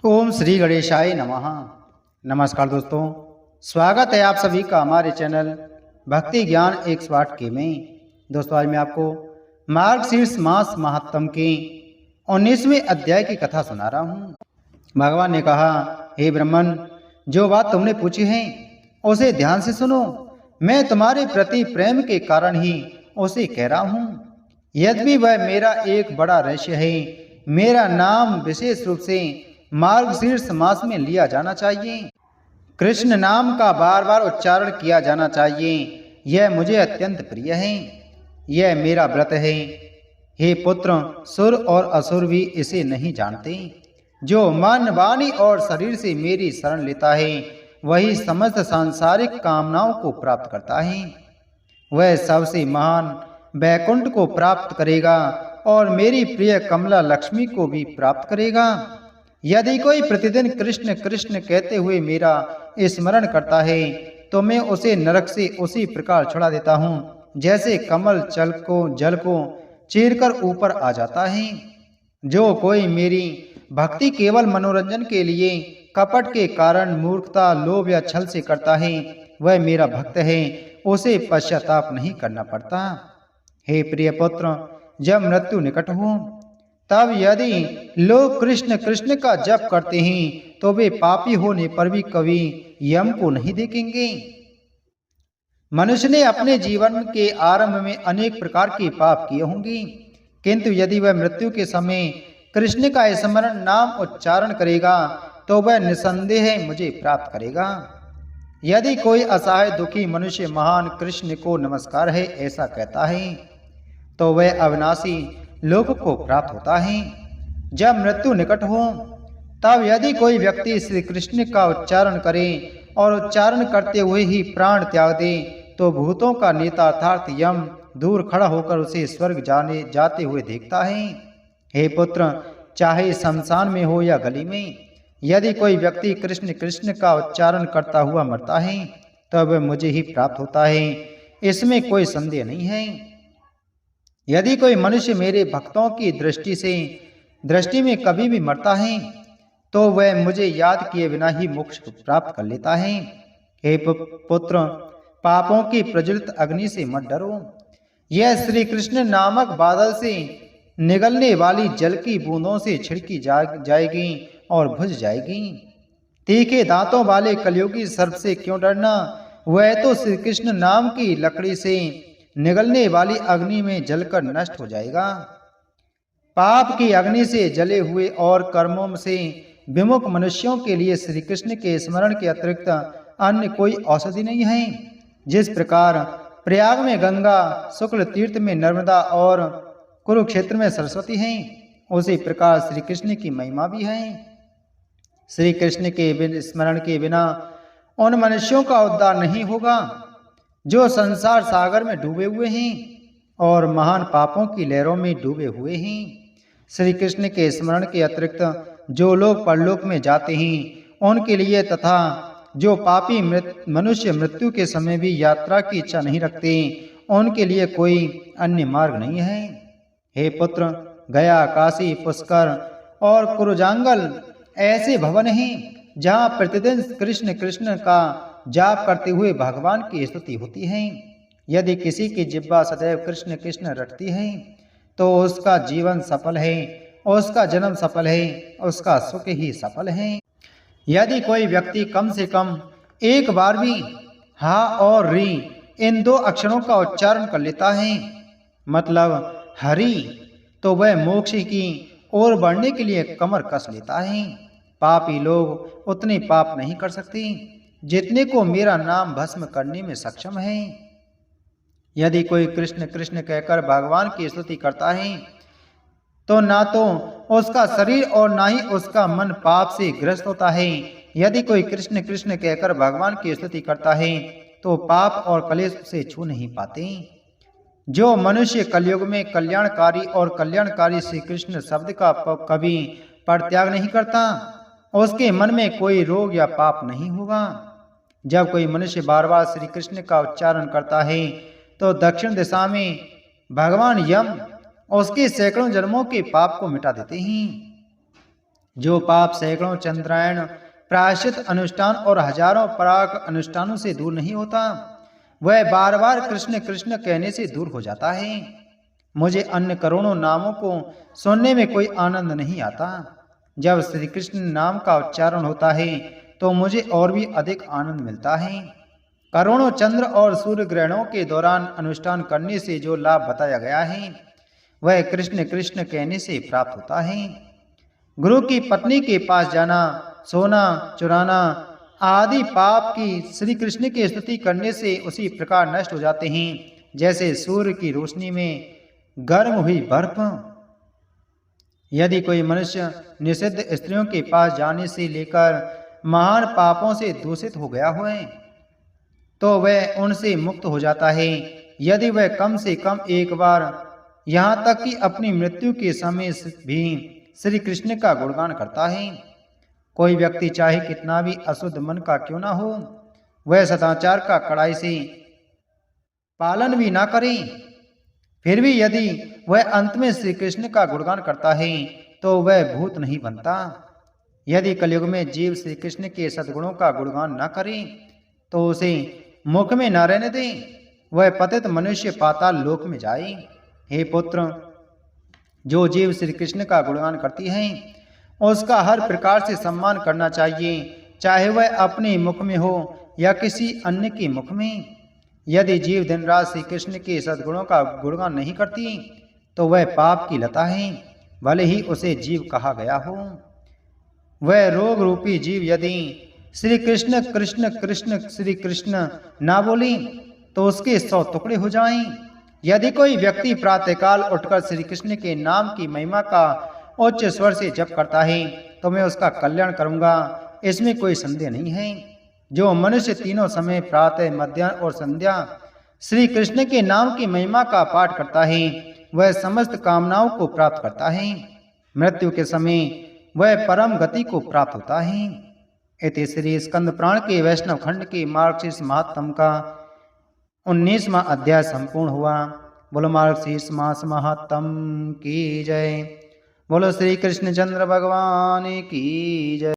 ओम श्री गणेशाय नमः। नमस्कार दोस्तों, स्वागत है आप सभी का हमारे चैनल भक्ति ज्ञान 108 के में। दोस्तों, आज मैं आपको मार्गशीर्ष मास महात्म के 19वें अध्याय की कथा सुना रहा हूँ। भगवान ने कहा, हे ब्राह्मण, जो बात तुमने पूछी है उसे ध्यान से सुनो। मैं तुम्हारे प्रति प्रेम के कारण ही उसे कह रहा हूँ। यद्यपि वह मेरा एक बड़ा रहस्य है, मेरा नाम विशेष रूप से मार्गशीर्ष मास में लिया जाना चाहिए। कृष्ण नाम का बार बार उच्चारण किया जाना चाहिए। यह मुझे अत्यंत प्रिय है। यह मेरा व्रत है। हे पुत्र, सुर और असुर भी इसे नहीं जानते। जो मन, वाणी और शरीर से मेरी शरण लेता है वही समस्त सांसारिक कामनाओं को प्राप्त करता है। वह सबसे महान वैकुंठ को प्राप्त करेगा और मेरी प्रिय कमला लक्ष्मी को भी प्राप्त करेगा। यदि कोई प्रतिदिन कृष्ण कृष्ण कहते हुए मेरा स्मरण करता है तो मैं उसे नरक से उसी प्रकार छुड़ा देता हूँ जैसे कमल जल को चीरकर ऊपर आ जाता है। जो कोई मेरी भक्ति केवल मनोरंजन के लिए कपट के कारण मूर्खता, लोभ या छल से करता है, वह मेरा भक्त है, उसे पश्चाताप नहीं करना पड़ता। हे प्रिय पुत्र, जब मृत्यु निकट हो तब यदि लोग कृष्ण कृष्ण का जप करते हैं तो वे पापी होने पर भी कभी यम को नहीं देखेंगे। मनुष्य ने अपने जीवन के आरंभ में अनेक प्रकार के पाप किए होंगे, किंतु यदि वह मृत्यु के समय कृष्ण का स्मरण नाम उच्चारण करेगा तो वह निसंदेह मुझे प्राप्त करेगा। यदि कोई असहाय दुखी मनुष्य महान कृष्ण को नमस्कार है ऐसा कहता है तो वह अविनाशी लोक को प्राप्त होता है। जब मृत्यु निकट हो तब यदि कोई व्यक्ति श्री कृष्ण का उच्चारण करे और उच्चारण करते हुए ही प्राण त्याग दे तो भूतों का नेता अर्थात यम दूर खड़ा होकर उसे स्वर्ग जाते हुए देखता है। हे पुत्र, चाहे शमशान में हो या गली में, यदि कोई व्यक्ति कृष्ण कृष्ण का उच्चारण करता हुआ मरता है तो वह मुझे ही प्राप्त होता है, इसमें कोई संदेह नहीं है। यदि कोई मनुष्य मेरे भक्तों की दृष्टि में कभी भी मरता है तो वह मुझे याद किए बिना ही मोक्ष प्राप्त कर लेता है। हे पुत्र, पापों की प्रज्वलित अग्नि से मत डरो। यह श्री कृष्ण नामक बादल से निगलने वाली जल की बूंदों से छिड़की जाएगी और बुझ जाएगी। तीखे दांतों वाले कलियुगी सर्प से क्यों डरना? वह तो श्री कृष्ण नाम की लकड़ी से निगलने वाली अग्नि में जलकर नष्ट हो जाएगा। पाप की अग्नि से जले हुए और कर्मों से विमुख मनुष्यों के लिए श्री कृष्ण के स्मरण के अतिरिक्त अन्य कोई औषधि नहीं है। जिस प्रकार प्रयाग में गंगा, शुक्ल तीर्थ में नर्मदा और कुरुक्षेत्र में सरस्वती हैं, उसी प्रकार श्री कृष्ण की महिमा भी है। श्री कृष्ण के स्मरण के बिना उन मनुष्यों का उद्धार नहीं होगा जो संसार सागर में डूबे हुए हैं और महान पापों की लहरों में डूबे हुए हैं। श्री कृष्ण के स्मरण के अतिरिक्त जो लोग परलोक में जाते हैं उनके लिए तथा जो पापी मनुष्य मृत्यु के समय भी यात्रा की इच्छा नहीं रखते उनके लिए कोई अन्य मार्ग नहीं है। हे पुत्र, गया, काशी, पुष्कर और कुरुजांगल ऐसे भवन हैं जहाँ प्रतिदिन कृष्ण कृष्ण का जाप करते हुए भगवान की स्तुति होती है। यदि किसी की जिह्वा सदैव कृष्ण कृष्ण रटती है तो उसका जीवन सफल है, उसका जन्म सफल है, उसका सुख ही सफल है। यदि कोई व्यक्ति कम से कम एक बार भी हा और री इन दो अक्षरों का उच्चारण कर लेता है, मतलब हरि, तो वह मोक्ष की ओर बढ़ने के लिए कमर कस लेता है। पापी लोग उतने पाप नहीं कर सकते जितने को मेरा नाम भस्म करने में सक्षम है। यदि कोई कृष्ण कृष्ण कहकर भगवान की स्तुति करता है तो ना तो उसका शरीर और ना ही उसका मन पाप से ग्रस्त होता है। यदि कोई कृष्ण कृष्ण कहकर भगवान की स्तुति करता है तो पाप और कलेश से छू नहीं पाते। जो मनुष्य कलयुग में कल्याणकारी और कल्याणकारी श्री कृष्ण शब्द का कभी परित्याग नहीं करता उसके मन में कोई रोग या पाप नहीं होगा। जब कोई मनुष्य बार बार श्री कृष्ण का उच्चारण करता है तो दक्षिण दिशा में भगवान यम उसके सैकड़ों जन्मों के पाप को मिटा देते हैं। जो पाप सैकड़ों चंद्रायण प्रायश्चित अनुष्ठान और हजारों पराग अनुष्ठानों से दूर नहीं होता, वह बार बार कृष्ण कृष्ण कहने से दूर हो जाता है। मुझे अन्य करोड़ों नामों को सुनने में कोई आनंद नहीं आता। जब श्री कृष्ण नाम का उच्चारण होता है तो मुझे और भी अधिक आनंद मिलता है। करोड़ों चंद्र और सूर्य ग्रहणों के दौरान अनुष्ठान करने से जो लाभ बताया गया है वह कृष्ण कृष्ण कहने से प्राप्त होता है। गुरु की पत्नी के पास जाना, सोना चुराना आदि पाप की श्री कृष्ण की स्तुति करने से उसी प्रकार नष्ट हो जाते हैं जैसे सूर्य की रोशनी में गर्म हुई बर्फ। यदि कोई मनुष्य निषिद्ध स्त्रियों के पास जाने से लेकर महान पापों से दूषित हो गया हो तो वह उनसे मुक्त हो जाता है। यदि वह कम से कम एक बार, यहाँ तक कि अपनी मृत्यु के समय भी श्री कृष्ण का गुणगान करता है। कोई व्यक्ति चाहे कितना भी अशुद्ध मन का क्यों ना हो, वह सदाचार का कड़ाई से पालन भी ना करे, फिर भी यदि वह अंत में श्री कृष्ण का गुणगान करता है तो वह भूत नहीं बनता। यदि कलयुग में जीव श्री कृष्ण के सद्गुणों का गुणगान न करे तो उसे मुख में न रहने दे, वह पतित मनुष्य पाताल लोक में जाए। हे पुत्र, जो जीव श्री कृष्ण का गुणगान करती है उसका हर प्रकार से सम्मान करना चाहिए, चाहे वह अपने मुख में हो या किसी अन्य के मुख में। यदि जीव दिन रात श्री कृष्ण के सद्गुणों का गुणगान नहीं करती तो वह पाप की लता है, भले ही उसे जीव कहा गया हो। वह रोग रूपी जीव यदि श्री कृष्ण कृष्ण कृष्ण श्री कृष्ण ना बोले तो उसके 100 टुकड़े हो जाएं। यदि कोई व्यक्ति प्रातःकाल उठकर श्री कृष्ण के नाम की महिमा का उच्च स्वर से जप करता है तो मैं उसका कल्याण करूंगा, इसमें कोई संदेह नहीं है। जो मनुष्य तीनों समय प्रातः, मध्याह्न और संध्या श्री कृष्ण के नाम की महिमा का पाठ करता है वह समस्त कामनाओं को प्राप्त करता है। मृत्यु के समय वह परम गति को प्राप्त होता है। इति श्री स्कंद पुराण के वैष्णव खंड के मार्गशीर्ष महात्म का 19वां अध्याय संपूर्ण हुआ। बोलो मार्गशीर्ष मास महात्म की जय। बोलो श्री कृष्ण चंद्र भगवान की जय।